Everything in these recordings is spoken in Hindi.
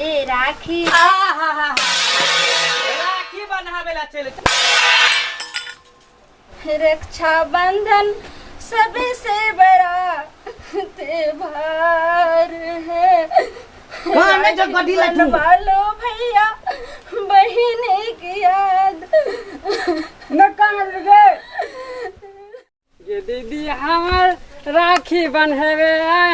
ए राखी राखी बनावेला चले रक्षाबंधन सबसे बड़ा त्योहार है। वालो भैया बहिने की याद ये दीदी हमर राखी बन्हेबे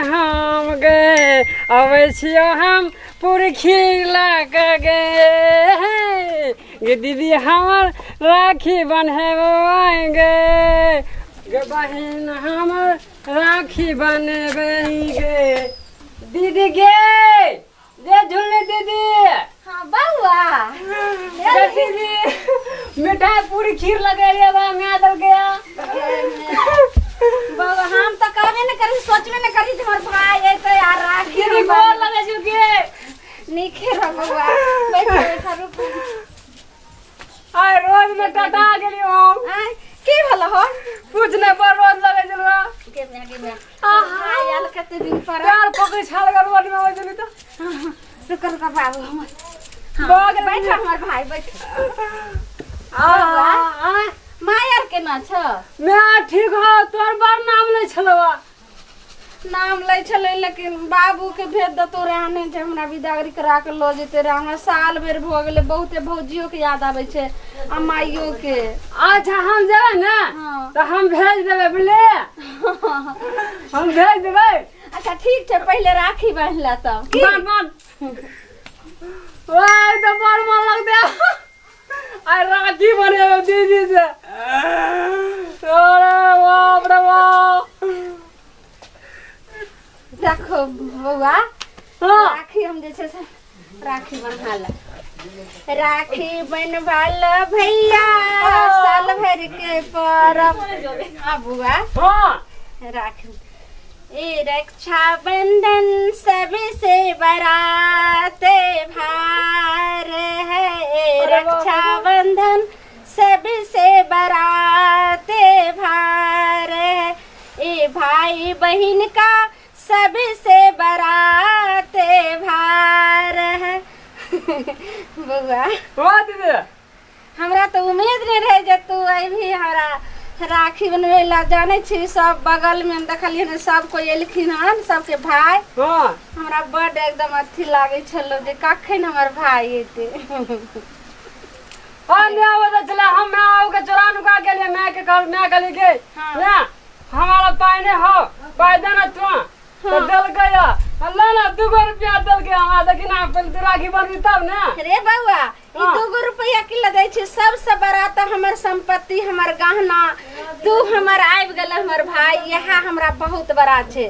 हम गए अबै छियो हम पुरखी लग गए गे दीदी हमर राखी बन्हेबे गे गे बहिन हमर राखी बनेबे गे दीदी गे जे झुलने दीदी। हाँ बउआ दीदी मिठाई पूरी खीर लगे रे बा मैं दल गया बउआ हम तो कहबे न करी सोचबे न करी तुम्हार भाई है तो यार राखी दीदी गोर लगे छु के नीखे रह बउआ बैठो रुक आय रोज में कटा गेली हम आय की भला हो पूछने पर रोज लगे जलवा के में आहा यार कते दिन पर यार पकड़ छाल कर रोड में वजली तो रुक बाबू हम बाग बैठ हमार भाई बैठ आ मायर के ना छ मैं ठीक हो तोर बार नाम ले छलवा नाम लै छले लेकिन बाबू के भेज द तो रहने जे हमरा विदागरी करा के लो जेते रे हमरा साल भर भ गेले बहुते भौजियो के याद आवे छे आ माइयो के। अच्छा हम जेबे ना हाँ। तो हम भेज देबे बुझले हम भेज देबे। अच्छा ठीक छे पहले राखी बांधला त बांध बांध ओए तो बड़ मन लग दे आई राखी बने दीदी से अरे बाप रे बाप देखो बउआ हाँ राखी हम जे छे से राखी बन्हाला राखी बनवाला भैया साल भर के परब आ बुआ हाँ राखी ए रक्षाबंधन सबसे बड़ा त्योहार है। ए रक्षाबंधन सबसे बड़ा त्योहार है। ए भाई बहन का सबसे बड़ा त्योहार है। बुआ हाँ दीदी हमरा तो उम्मीद नहीं रहे जे तू अभी हमरा राखी बनवे ला जाने छी सब बगल में देखलिए ने सब कोई एलखिन हन सबके भाई हाँ हमरा बड एकदम अथी लागे छलो जे कखन हमर भाई एते हाँ मैं आवत चला हम मैं आउ के चोरा नुका के लिए मैं के कल मैं गली के हाँ। ना हमारा पाई ने हो पाई देना तू तो दल गया अल्लाह ना 2 रुपया दल गया हमारा देखी ना पहले तो राखी बनवी तब ना रे बउआ ई 2 रुपया की लदै छी सबसे बड़ा त हमर संपत्ति हमर गहना तू हमर आबि गेल हमर भाई यह हमरा बहुत बड़ा छे।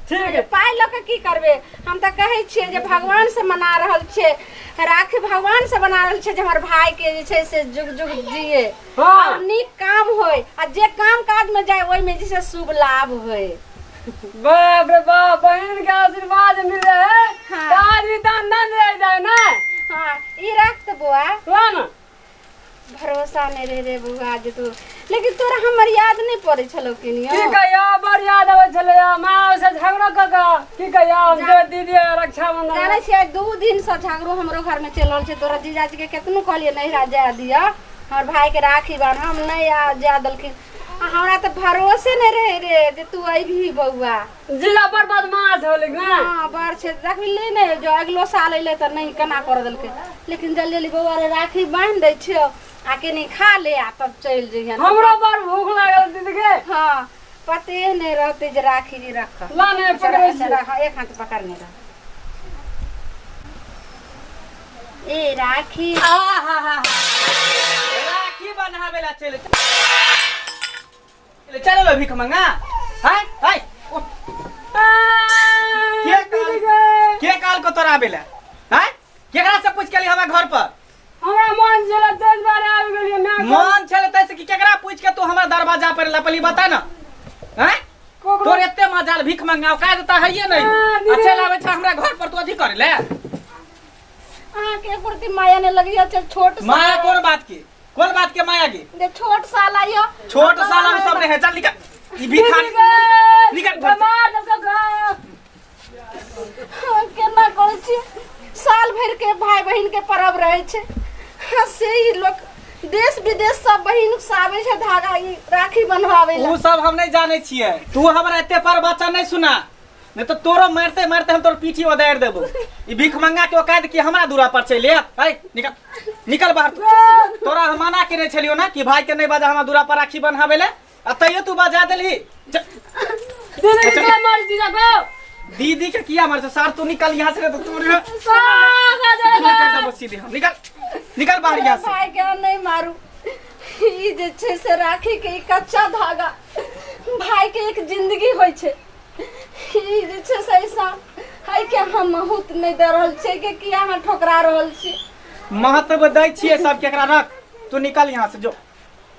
ठीक है पाई ल के की करबे हम त कहै छियै जे भगवान से मना रहल छे राखी भगवान से बना रहल छे जे हमर भाई के जे छे से जुग जुग जिए हाँ। और नीक काम होय आ जे काम काज में जाए ओइ में जैसे शुभ लाभ होय। बाप रे बाप बहन के आशीर्वाद मिले है हाँ। तो आज भी दान दान रह जाए ना हां ई राख त बुआ कौन भरोसा नहीं रे रे बुआ जे तू लेकिन तोरा हमर याद नहीं पड़े छलो किनियो की कहिया बड़ याद आवे छले माँ से झगड़ा क की कहिया जो दीदी रक्षाबंधन जाने छियै 2 दिन से झगड़ो हमरो घर में चलल छे तोरा जीजाजी के केतनो कहलिए नहीं राजा दिया हमर भाई के राखी बांध हम नहीं आ जा दलखिन हमरा तो भरोसे नहीं रहे रे जे तू अइभी बउआ जिला पर बदमाश हो लेकिन हां बार छे देखली नहीं जो अगलो साल अइले त नहीं कना कर देलके लेकिन जल्दी जल्दी बउआ रे राखी बांध दे छियो आके नहीं खा ले आ तब चल जइहन हमरा बड़ भूख लागल दीदी के हां पते नहीं रहते जे राखी जी रख ला ने पकड़े छी रख एक हाथ पकड़ने रह ए राखी राखी बनावेला चले चलो लो भीख मंगा हाय हाय के काल को तोरा आवेला हाय केकरा से पूछ के लिए हमरा घर पर हमरा मन चला 10 बार आबि गेलिए मैं मन चले तैसे कि केकरा पूछ के तू हमरा दरवाजा पर लपली बता ना हैं तोर एते मजाल भीख मंगाओ का देता है ये नहीं अच्छा लावे छ हमरा घर पर तू अधिक करे ले आ के प्रति माया ने लगी अच्छा छोट माया कौन बात के माया की दे छोट साला यो छोट साला में सब रहे चल निकल ई भिखारी निकल मार दल का केना करै छी साल भर के भाई बहन के पर्व रहे छे। हाँ, से ही लोग देश विदेश सब बहन सावे छे धागा ई राखी बनवावे ला। तू सब हम नहीं जाने छिए। तू हमरा एते पर बच्चा नहीं सुना, नहीं तो तोरो मारते मारते हम तोर पीठी उदार देबो। ई भीख मंगा के औकात कि हमरा दूरा पर चले ए निकल निकल बाहर। तोरा हम मना करे छलियो ना कि भाई के नहीं बाजा हमरा दूरा पर राखी बनहावे ले, आ तइयो तू बजा देलही। दीदी के मार दी जाबो। दीदी के किया मार सार तू निकल यहां से। तो तू निकल निकल बाहर यहां से। भाई के नहीं मारू। ई जे छे से राखी के कच्चा धागा भाई के एक जिंदगी होय छे। ई जे छे से ऐसा है कि हम बहुत नहीं दे रहल छे के किया हम ठोकरा रहल छी। महत्व दै छिए सब केकरा। रख तू निकल यहां से, जो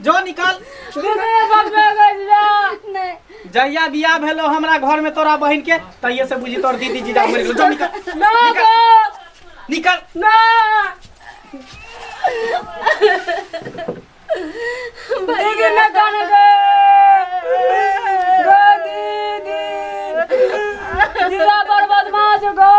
जो निकल। दीदी बब्बे गइला नहीं जहिया बियाह भेलो हमरा घर में तोरा बहन के, तहिए से बुझी तोर दीदी जीजा मर गेलो। जो निकल ना निकल। ना दीदी ना गाने गो दीदी जीजा बर्बाद माज गो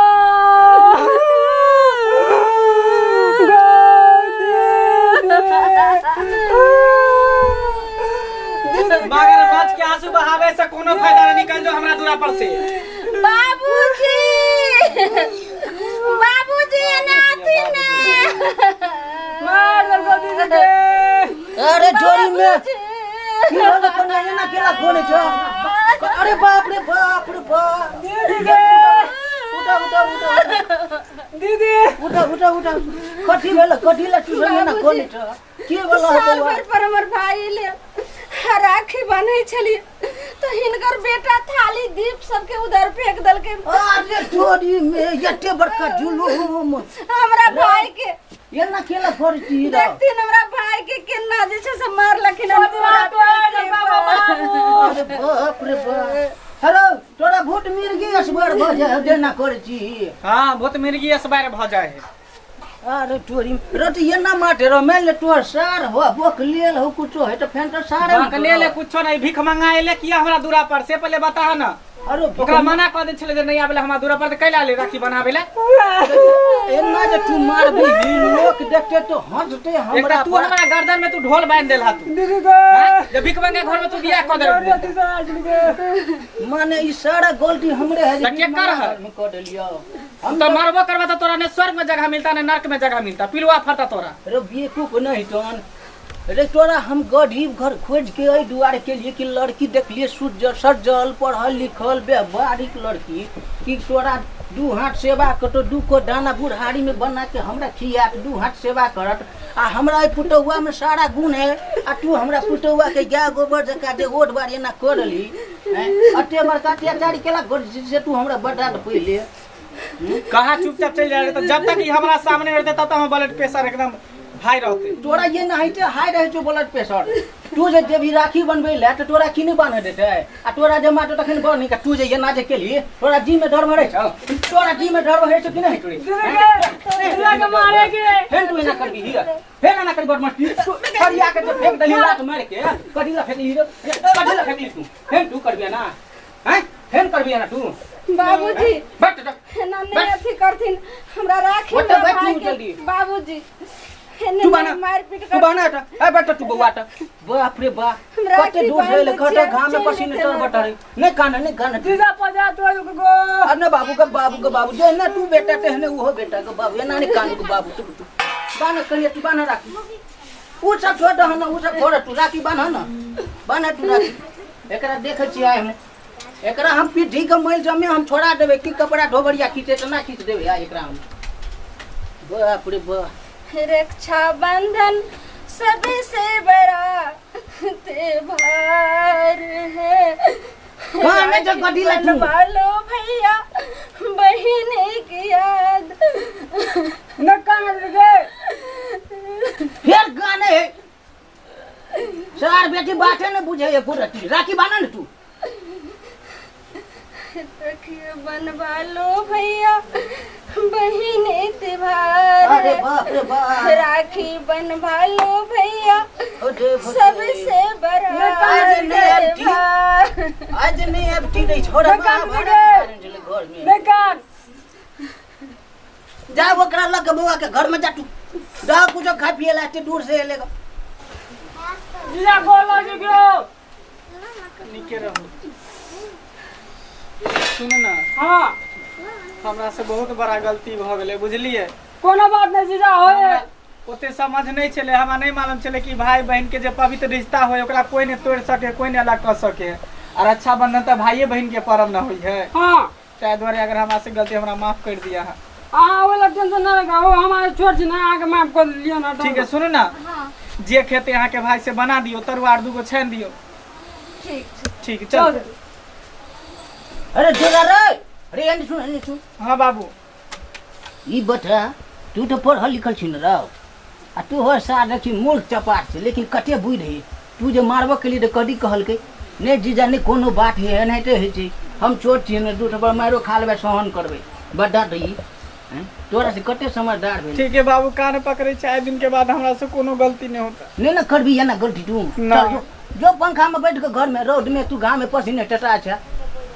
मगर बाज के आंसू बहावे से कोनो फायदा नहीं। निकल जो हमरा दूरा पर से। बाबूजी बाबूजी नाती ने मार गो दीदी के। अरे जोरी में की होले कोना एना केला कोने छ। अरे बाप रे बाप रे बाप। दीदी के उठा उठा उठा दीदी उठा उठा उठा। कठी भेल कठी ला तू एना कोने छ। के बोला साल हो भर पर हमर भाई ले राखी बन्हे छली तो हिनकर बेटा थाली दीप सबके उधर फेंक दल के। अरे जोरी में एते बड़का जुलूम हमरा भाई के एना केला कर छी रा। देखती हमरा भाई के केना जे छै से मार लखिन। अरे बाप रे बाप। हेलो तोरा भूत मिर्गी असबर भजे देना कर छी। हां बहुत मिर्गी असबार भ जाए है। अरे टोरी रोटी एना माटे रो मैं ले तोर सार हो बोक लेल हो कुछो है तो फेन तो सारे बाक ले ले कुछो नहीं। भीख मंगाए ले किया हमरा दूरा पर से पहले बता ना। अरे ओकरा मना कर दे छले जे नहीं आबेला हमरा दूरा पर। त कैला ले राखी बनावे ले। एना जे तू मारबी लोग देखते तो हंसते हमरा। एकटा तू हमरा गर्दन में तू ढोल बांध देला तू। दीदी के जे भीख मंगा घर में तू बियाह कर दे। माने ई सारा गलती हमरे है। त के कर है? में कर लियो हम तो मारबो करबा त तोरा ने स्वर्ग में जगह मिलता ने नरक में जगह मिलता। पिलवा फटा तोरा। अरे बेवकूफ नहीं तोन। अरे तोरा हम गरीब घर खोज के आई दुआरे के लिए कि लड़की देख लिए सुजल सजल पढ़ल लिखल व्यवहारिक लड़की कि तोरा दू हाथ सेवा कतो दू को दाना बुढ़ारी में बना के हमरा खिया दू हाथ सेवा करत। आ हमरा पुटौआ में सारा गुण है। आ तू हमरा पुटौआ के गाय गोबर जका जे ओट बार एना करली अते बड़का अत्याचारी केला कर से तू हमरा बता दे पहले। कहाँ चुपचाप चल जाए। तो जब तक हमारा सामने रहते तब तक हम ब्लड प्रेशर एकदम हाई रहते। तोरा ये नहीं थे हाई रहे जो ब्लड प्रेशर। तू जे भी राखी बनबे ले तो तोरा की नहीं बांध देते। आ तोरा जे माटो तखन बनी का तू जे ये ना जे केली तोरा जी में डर मरे छ। तोरा जी में डर रहे छ कि नहीं तोरी। दीदी के मारे के फेन तू एना करबी हिया फेन ना कर बदमाशी खरिया के जे फेंक दली लात मार के कदिला फेंक ली कदिला फेंक ली तू फेन तू करबे ना हैं फेन करबी ना तू। बाबूजी बैठ ना नहीं अथी करथिन हमरा राखी ओते बैठ भाई तू के। जल्दी। बाबूजी तू बना मार पीट तू कर बना ए बेटा तू बउआ टा बाप रे बाप कते दूर भेल कते घाम में पसीने तर बटरे नहीं कान दीदा पजा तो गो अरे बाबू का बाबू जे ना तू बेटा तेहने वो बेटा का बाबू एना नहीं कान को बाबू तू बाना करिए तू बाना राखी उ सब छोड़ दह ना उ सब छोड़ तू राखी बाना ना बाना तू राखी एकरा देखे छी आए हम एकरा हम पीठी के मैल जमे हम छोड़ा देबे कि कपड़ा ढोबरिया खींचे तो ना खींच देबे आ एकरा हम बाप रे बाप। रक्षा बंधन सबसे बड़ा त्योहार है। कहाँ में जो गड्डी ला तू? वालो भैया बहिनी की याद न कान गे फिर गाने है चार बेटी बातें न बुझे ये पूरा राखी बाना न तू रखिए बनवा लो भैया बहिनी त्योहार अरे बाप रे बाप राखी बनवा लो भैया अरे सबसे बड़ा त्योहार। आज नहीं अब टी नहीं छोड़ा कान घर में न कान जा ओकरा लग के बउआ के घर में जा तू जा कुछ खा पिए ला एते दूर से एलेगा जीजा गोल लगे गयो। निके रहो। सुनो ना, हाँ हमरा से बहुत बड़ा गलती भ गेलै बुझलिए। कोनो बात नहीं जीजा होए। हमरा ओते समझ नहीं चले, हमरा नहीं मालूम चले कि भाई बहन के जे पवित्र रिश्ता होय ओकरा कोई नहीं तोड़ सके, कोई नहीं अलग कर सके। और अच्छा बंधन तो भाई बहन के परम न होई है। हाँ ताहि द्वारे अगर हमरा से गलती हमरा माफ कर दिया है। हाँ वो टेंशन ना रखा, वो हमारे छोट छी ना आके माफ कर लियो ना। ठीक है सुनो ना, जे खेते यहाँ के भाई से बना दियो, तरुआर दूगो छान दियो। ठीक ठीक है चल। अरे जोरा रे, अरे एने सुन। हाँ बाबू, ई बता तू तो पढ़ल लिखल छी न रहो, आ तू हो सार रखी मूर्ख चपाट से, लेकिन कते बुझ रही तू जे मारबो के लिए तो कदी कहलकै नहीं जीजा नहीं कोनो बात है एनाहिते होइ छै, हम छोट छी न दू थप्पड़ मारो खा लेबै सहन करबै बड्डा दही तोरा से कते समझदार भेल। ठीक है बाबू, कान पकड़े 4 दिन के बाद हमरा से कोनो गलती नहीं होता। नहीं ना करबी है ना गलती तू ना। चल जो पंखा में बैठ के घर में रोड में तू गाँव में पसीने टटा छै।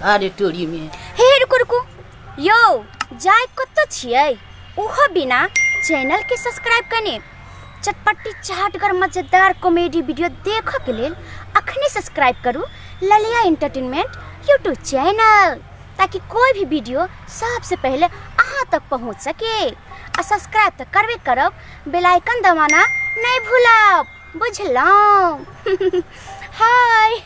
अरे तोरी में हे रुकु यो जाय कत छियै ओहो बिना चैनल के सब्सक्राइब करने चटपटी चाटगर मजेदार कॉमेडी वीडियो देखऽ के लेल अखने सब्सक्राइब करू ललिया एंटरटेनमेंट यूट्यूब चैनल, ताकि कोई भी वीडियो सबसे पहले अहाँ तक पहुँच सके। आ सब्सक्राइब तो करबे करब, बेल आइकन दबाना नहीं भूलब, बुझलौं। हाय।